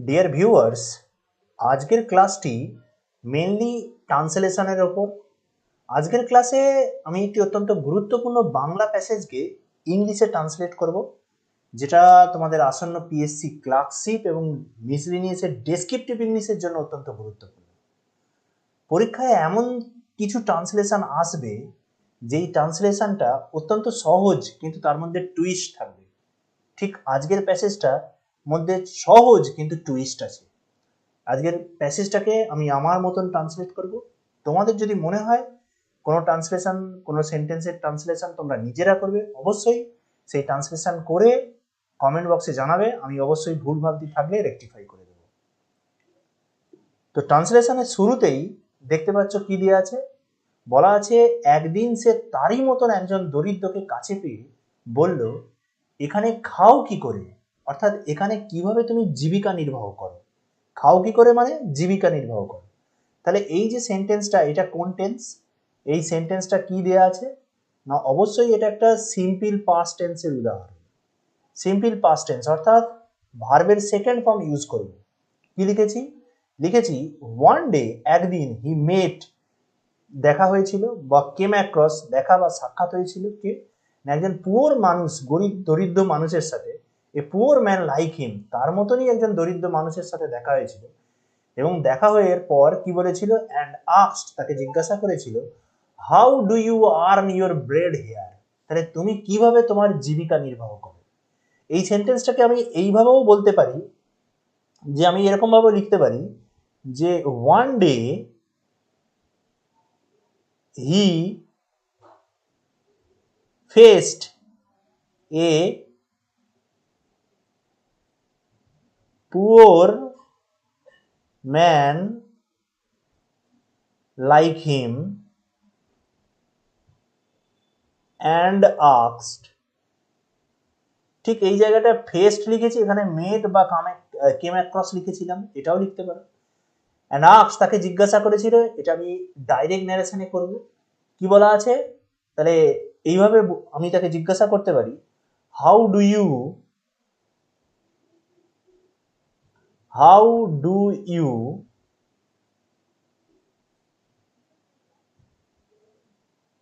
Dear viewers, আজকের ক্লাসটি mainly ট্রান্সলেশনের ওপর। আজকের ক্লাসে আমি একটি অত্যন্ত গুরুত্বপূর্ণ বাংলা প্যাসেজকে ইংলিশে ট্রান্সলেট করব, যেটা তোমাদের আসন্ন পিএসসি ক্লার্কশিপ এবং মিসলিনিয়াসের ডেসক্রিপটিভ ইংলিশের জন্য অত্যন্ত গুরুত্বপূর্ণ। পরীক্ষায় এমন কিছু ট্রান্সলেশন আসবে যেই ট্রান্সলেশনটা অত্যন্ত সহজ, কিন্তু তার মধ্যে টুইস্ট থাকবে। ঠিক আজকের প্যাসেজটার মধ্যে সহজ কিন্তু টুইস্ট আছে। আজকের প্যাসেজটাকে আমি আমার মতন ট্রান্সলেট করব। তোমাদের যদি মনে হয় কোনো ট্রান্সলেশন, কোনো সেন্টেন্সের ট্রান্সলেশন তোমরা নিজেরা করবে, অবশ্যই সেই ট্রান্সলেশন করে কমেন্ট বক্সে জানাবে। আমি অবশ্যই ভুল ভ্রান্তি থাকলে রেকটিফাই করে দেবো। তো ট্রান্সলেশনের শুরুতেই দেখতে পাচ্ছ কি দেওয়া আছে। বলা আছে, একদিন সে তারই মতন একজন দরিদ্রকে কাছে পেয়ে বলল, এখানে খাও কি করে, অর্থাৎ এখানে কিভাবে তুমি জীবিকা নির্বাহ করো। খাও কি করে মানে জীবিকা নির্বাহ করো। তাহলে এই যে সেন্টেন্সটা, এটা কোন টেন্স? এই সেন্টেন্সটা কি দেয়া আছে না, অবশ্যই এটা একটা সিম্পল পাস্ট টেন্সের উদাহরণ। সিম্পল পাস্ট টেন্স অর্থাৎ ভার্বের সেকেন্ড ফর্ম ইউজ করব। কি লিখেছি? লিখেছি ওয়ান ডে, একদিন, হি মেট, দেখা হয়েছিল, বা কেম অ্যাক্রস, দেখা বা সাক্ষাৎ হয়েছিল কে না, একজন পুয়ার মানুষ, গরিব দরিদ্র মানুষের সাথে। A poor man like him, তার মতনই একজন দরিদ্র মানুষের সাথে দেখা হয়েছিল। এবং দেখা হয়ে পর কি বলেছিল? অ্যান্ড আস্কড, তাকে জিজ্ঞাসা করেছিল, how do you earn your bread here, তাহলে তুমি কিভাবে তোমার জীবিকা নির্বাহ করো। এই সেন্টেন্সটাকে আমি এইভাবেও বলতে পারি, যে আমি এরকম ভাবে লিখতে পারি যে one day he faced a poor man like him and asked. ঠিক এই জায়গাটা ফেস্ট লিখেছি, এখানে মেট বা কেম অ্যাক্রস লিখেছিলাম, এটাও লিখতে পারো। অ্যান্ড আস্কড, তাকে জিজ্ঞাসা করেছিল, এটা আমি ডাইরেক্ট ন্যারেশনে করব। কি বলা আছে? তাহলে এইভাবে আমি তাকে জিজ্ঞাসা করতে পারি, how do you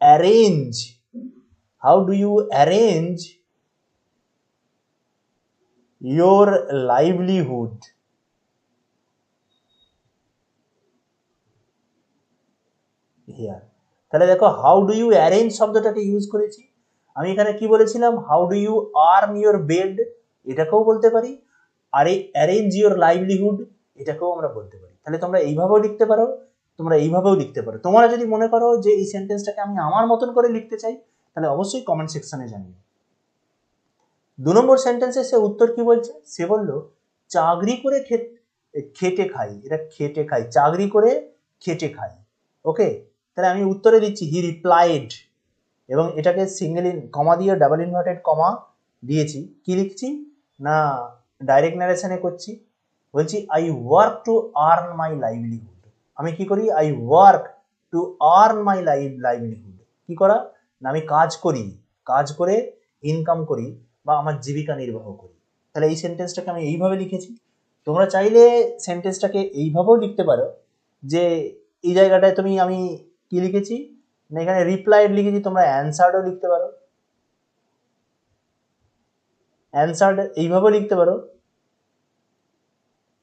arrange how do you arrange your livelihood here। তাহলে দেখো, হাউ ডু ইউ অ্যারেঞ্জ শব্দটাকে ইউজ করেছি। আমি এখানে কি বলেছিলাম? How do you earn your bread, এটাকেও বলতে পারি। আর এই অ্যারেঞ্জ ইউর লাইভলিহুড, এটাকেও আমরা বলতে পারি। তাহলে তোমরা এইভাবেও লিখতে পারো, তোমরা এইভাবেও লিখতে পারো। তোমরা যদি মনে করো যে এই সেন্টেন্সটাকে আমি আমার মতন করে লিখতে চাই, তাহলে অবশ্যই কমেন্ট সেকশনে জানিও। 2 নম্বর সেন্টেন্সে সে উত্তর কি বলছে? সে বলল, চাকরি করে খেটে খাই, এটা খেটে খাই, চাকরি করে খেটে খাই। ওকে, তাহলে আমি উত্তরে দিচ্ছি হি রিপ্লাইড, এবং এটাকে সিঙ্গেল কমা দিয়ে ডাবল ইনভার্টেড কমা দিয়েছি। কি লিখছি না, ডাইরেক্ট ন্যারেশনে করছি। বলছি I work to earn my livelihood. আমি কি করি? I work to earn my livelihood. কি করা না, আমি কাজ করি, কাজ করে ইনকাম করি বা আমার জীবিকা নির্বাহ করি। তাহলে এই সেন্টেন্সটাকে আমি এইভাবে লিখেছি। তোমরা চাইলে সেন্টেন্সটাকে এইভাবেও লিখতে পারো, যে এই জায়গাটায় আমি কি লিখেছি না, এখানে রিপ্লাইড লিখেছি, তোমরা অ্যান্সার্ডও লিখতে পারো। অ্যান্সার্ড এইভাবেও লিখতে পারো,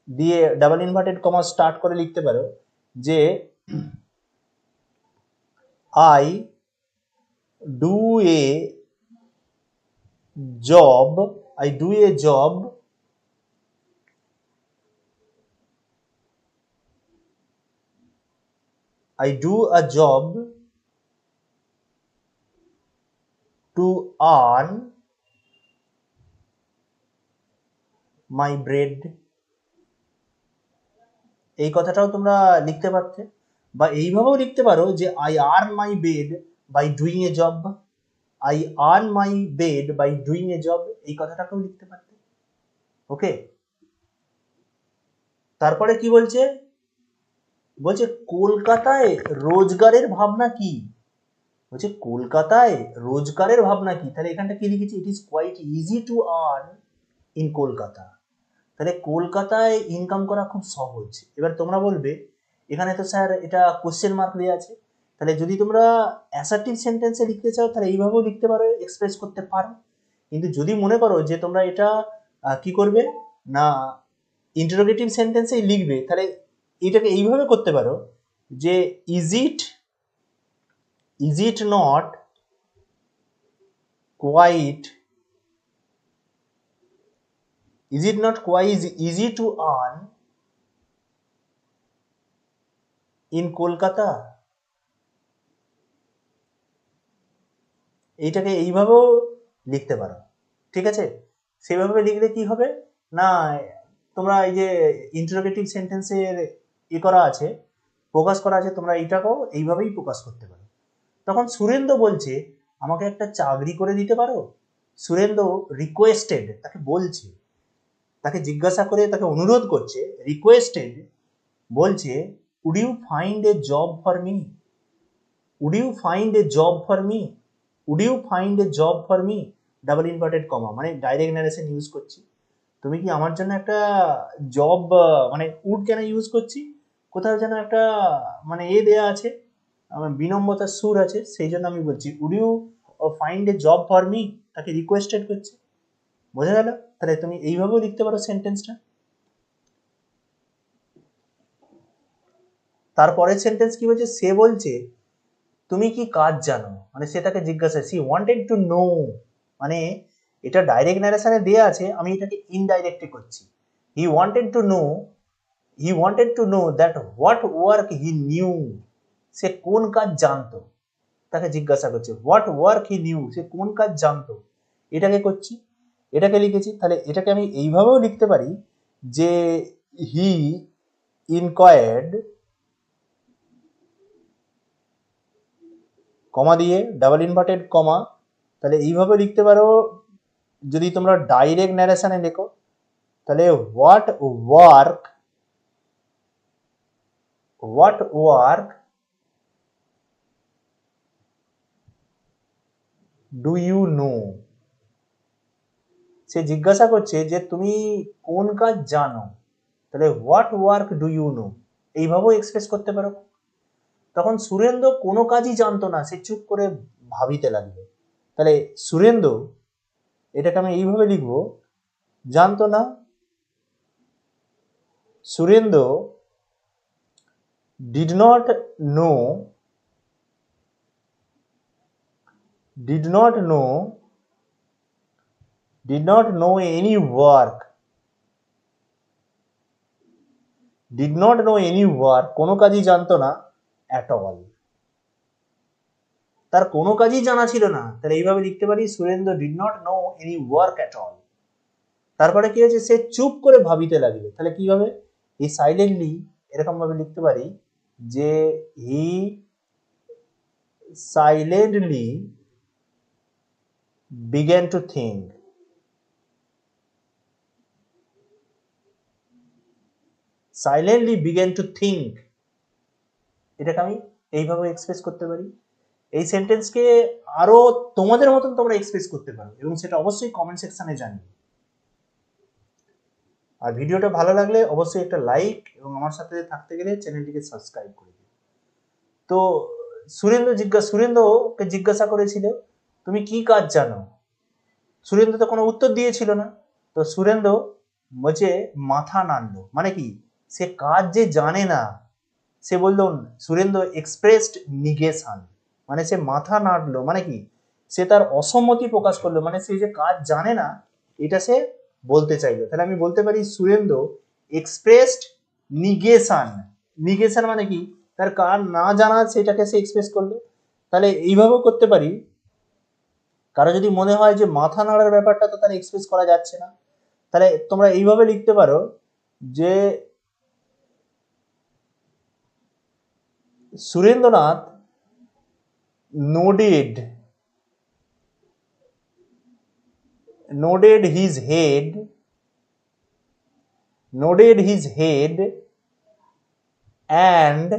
দিয়ে ডাবল ইনভার্টেড কমা স্টার্ট করে লিখতে পারো যে I do a job, I do a job I do a job to earn my bread। এই কথাটাও তোমরা লিখতে পারতে, বা এইভাবেও লিখতে পারো যে I earn my bread by doing a job। I earn my bread by doing a job, এই কথাটাকেও লিখতে পারতে। ওকে, তারপরে কি বলছে? বলছে কলকাতায় রোজগারের ভাবনা কি। বলছে কলকাতায় রোজগারের ভাবনা কি। তাহলে এখানটা কি লিখেছি? It is quite easy to earn in Kolkata. তাহলে কলকাতায় ইনকাম করা খুব সহজ। এবার তোমরা বলবে এখানে তো স্যার এটা কোশ্চেন মার্ক দেওয়া আছে, তাহলে যদি তোমরা অ্যাসার্টিভ সেন্টেন্সে লিখতে চাও তাহলে এইভাবেও লিখতে পারো, এক্সপ্রেস করতে পারো। কিন্তু যদি মনে করো যে তোমরা এটা কি করবে না ইন্টারোগেটিভ সেন্টেন্সেই লিখবে, তাহলে এটাকে এইভাবে করতে পারো যে is it not quite is it not quite easy to earn in Kolkata? এইটাকে এইভাবেও লিখতে পারো, ঠিক আছে। সেভাবে লিখলে কি হবে না তোমরা এই যে ইন্টারোগেটিভ সেন্টেন্সের করা আছে, প্রকাশ করা আছে, তোমরা এইটাকেও এইভাবেই প্রকাশ করতে পারো। তখন সুরেন্দ্র বলছে আমাকে একটা চাকরি করে দিতে পারো। সুরেন্দ্র রিকোয়েস্টেড, তাকে বলছে, তাকে জিজ্ঞাসা করে, তাকে অনুরোধ করছে, রিকোয়েস্টেড বলছে would you find a job for me, would you find a job for me, would you find a job for me, double inverted comma, মানে ডাইরেক্ট ন্যারেশন ইউজ করছি। তুমি কি আমার জন্য একটা জব, মানে উড কেন ইউজ করছি, কোথাও যেন একটা মানে দেয়া আছে, আমার বিনম্রতার সুর আছে, সেই জন্য আমি বলছি would you find a job for me, তাকে রিকোয়েস্টেড করছে। বোঝা গেল? তাহলে তুমি এইভাবেও লিখতে পারো সেন্টেন্সটা। তারপরের সেন্টেন্স কি বলছে, সে বলছে তুমি কি কাজ জানো, মানে সে তাকে জিজ্ঞাসা, সি ওয়ান্টেড টু নো, মানে এটা ডাইরেক্ট ন্যারেশনে দেয়া আছে, আমি এটাকে ইনডাইরেক্টলি করছি। He wanted to know, he wanted to know that what work he knew, সে কোন কাজ জানতো, তাকে জিজ্ঞাসা করছে হোয়াট ওয়ার্ক হি নিউ, সে কোন কাজ জানতো, এটাকে করছি, এটাকে লিখেছি। তাহলে এটাকে আমি এইভাবেও লিখতে পারি যে হি ইনকোয়ার্ড, কমা দিয়ে ডাবল ইনভার্টেড কমা, তাহলে এইভাবে লিখতে পারো। যদি তোমরা ডাইরেক্ট ন্যারেশনে লেখো তাহলে what work do you know, সে জিজ্ঞাসা করছে যে তুমি কোন কাজ জানো, তাহলে what work do you know, এইভাবেও এক্সপ্রেস করতে পারো। তখন সুরেন্দ্র কোনো কাজই জানতো না, সে চুপ করে ভাবিতে লাগলো। তাহলে সুরেন্দ্র, এটাকে আমি এইভাবে লিখবো, জানতো না, Surendra did not know, did not know, did not know any work, did not know any work, কোনো কাজই জানতো না at all, তার কোনো কাজই জানা ছিল না। তাহলে এইভাবে লিখতে পারি Surendra did not know any work at all। তারপরে কি হয়েছে, সে চুপ করে ভাবিতে লাগলো, তাহলে কি হবে, হি সাইলেন্টলি, এরকম ভাবে লিখতে পারি যে হি silently began to think, silently began to think, এটাকে আমি এইভাবে এক্সপ্রেস করতে পারি। এই সেন্টেন্সকে আরো তোমাদের মতন তোমরা এক্সপ্রেস করতে পারো, এবং সেটা অবশ্যই কমেন্ট সেকশনে জানিও। আর ভিডিওটা ভালো লাগলে অবশ্যই একটা লাইক, এবং আমার সাথে থাকতে গেলে চ্যানেলটিকে সাবস্ক্রাইব করে দিও। তো সুরেন্দ্রকে জিজ্ঞাসা করেছিল তুমি কি কাজ জানো, সুরেন্দ্র তো কোনো উত্তর দিয়েছিল না। তো সুরেন্দ্র বলছে মাথা নাড়লো, মানে কি, সে কাজ যে জানে না, সে বললো, সুরেন্দ্র এক্সপ্রেসড নিগেশন, মানে সে মাথা নাড়লো, মানে কি, সে তার অসম্মতি প্রকাশ করলো, মানে সে যে কাজ জানে না এটা সে বলতে চাইলো। তাহলে আমি বলতে পারি সুরেন্দ্র এক্সপ্রেসড নিগেশন, নিগেশন মানে কি, তার কাজ না জানা সেটাকে সে এক্সপ্রেস করলো। তাহলে এইভাবেও করতে পারি, কারো যদি মনে হয় যে মাথা নাড়ার ব্যাপারটা তো তার এক্সপ্রেস করা যাচ্ছে না, তাহলে তোমরা এইভাবে লিখতে পারো যে Surendranath nodded nodded his head nodded his head and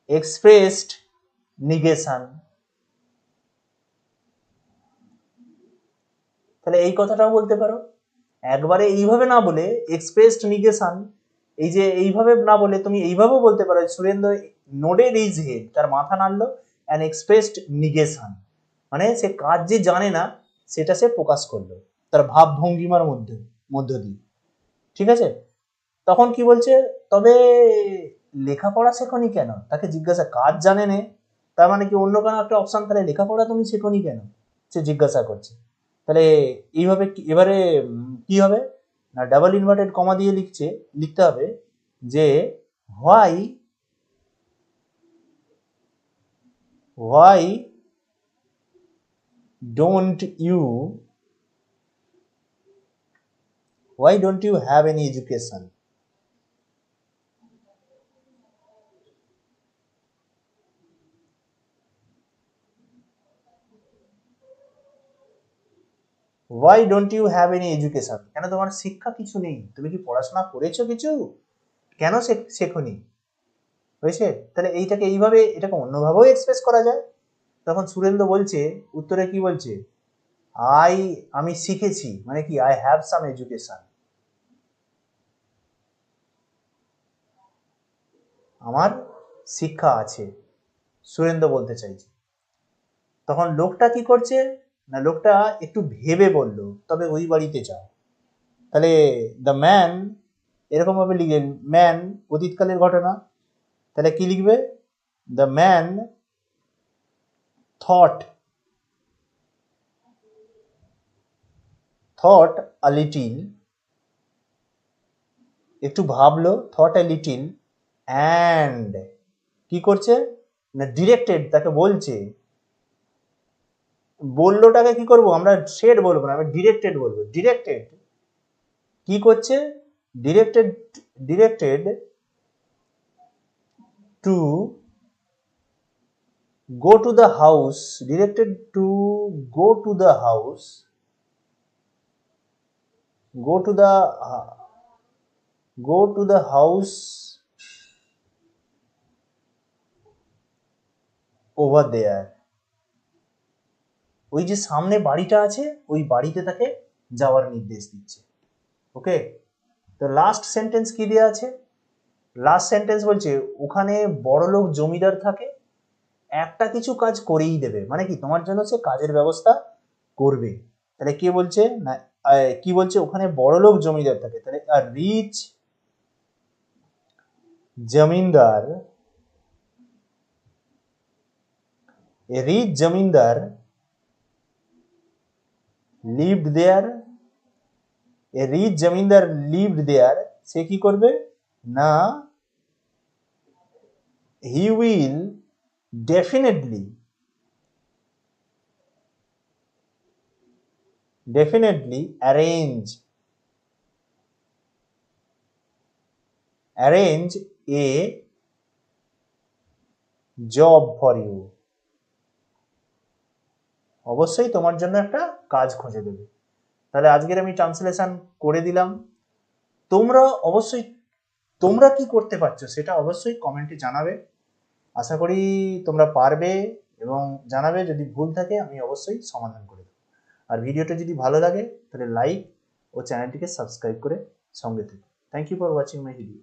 expressed negation, তাহলে এই কথাটাও বলতে পারো। একবারে এইভাবে না বলে এক্সপ্রেসড নিগেশন, এই যে এইভাবে না বলে তুমি এইভাবেও বলতে পারো সুরেন্দ্র নোডেড হিজ হেড, তার মাথা নাড়লো, অ্যান্ড এক্সপ্রেসড নিগেশন, মানে সে কাজ যে জানে না সেটা সে প্রকাশ করলো তার ভাব ভঙ্গিমার মধ্য দিয়ে। ঠিক আছে, তখন কি বলছে, তবে লেখাপড়া শেখনি কেন, তাকে জিজ্ঞাসা, কাজ জানে নে তার মানে কি অন্য কোনো একটা অপশন, তাহলে লেখাপড়া তুমি শেখনি কেন সে জিজ্ঞাসা করছে। তাহলে এইভাবে এবারে কি হবে না, ডাবল ইনভার্টেড কমা দিয়ে লিখতে হবে যে why don't you have any education. Why don't you have any education? কেন তোমার শিক্ষা কিছু নেই, তুমি কি পড়াশোনা করেছো কিছু, কেন শেখনি? হয়েছে? তাহলে এইটাকে এইভাবে, এটাকে অন্যভাবেও এক্সপ্রেস করা যায়। তখন সুরেন্দ্র বলছে, উত্তরে কি বলছে, আমি শিখেছি, মানে কি আই হ্যাভ সাম এডুকেশন, আমার শিক্ষা আছে, সুরেন্দ্র বলতে চাইছে। তখন লোকটা কি করছে না, লোকটা একটু ভেবে বলল, তবে ওই বাড়িতে যাও। তাহলে দ্য ম্যান এরকম ভাবে লিখলেন, ম্যান অতীতকালের ঘটনা, তাহলে কি লিখবে, the man thought a little, একটু ভাবলো, থট আ লিটিল, অ্যান্ড কি করছে না ডিরেক্টেড, তাকে বলছে, বললোটাকে কি করব আমরা, সেড বলবো না, আমরা ডিরেক্টেড বলবো। ডিরেক্টেড কি করছে, directed to go to the house, directed to go to the house, go to the house over there, ওই যে সামনে বাড়িটা আছে ওই বাড়িতে তাকে যাওয়ার নির্দেশ দিচ্ছে। ওকে, তো লাস্ট সেন্টেন্স কি দেওয়া আছে, লাস্ট সেন্টেন্স বলছে ওখানে বড়লোক জমিদার থাকে, একটা কিছু কাজ করেই দেবে, মানে কি তোমার জন্য সে কাজের ব্যবস্থা করবে। তাহলে কে বলছে না, কি বলছে, ওখানে বড়লোক জমিদার থাকে, তাহলে আর rich zamindar, a rich zamindar lived there, a rich zamindar lived there, সে কি করবে না, he will definitely arrange a job for you, অবশ্যই তোমার জন্য একটা কাজ খুঁজে দেবে। তাহলে আজকের আমি ট্রান্সলেশন করে দিলাম, তোমরা অবশ্যই তোমরা কি করতে পারছো সেটা অবশ্যই কমেন্টে জানাবে, আশা করি তোমরা পারবে, এবং জানাবে যদি ভুল থাকে আমি অবশ্যই সমাধান করে দেবো। আর ভিডিওটা যদি ভালো লাগে তাহলে লাইক ও চ্যানেলটিকে সাবস্ক্রাইব করে সঙ্গে থেকো। Thank you for watching my video.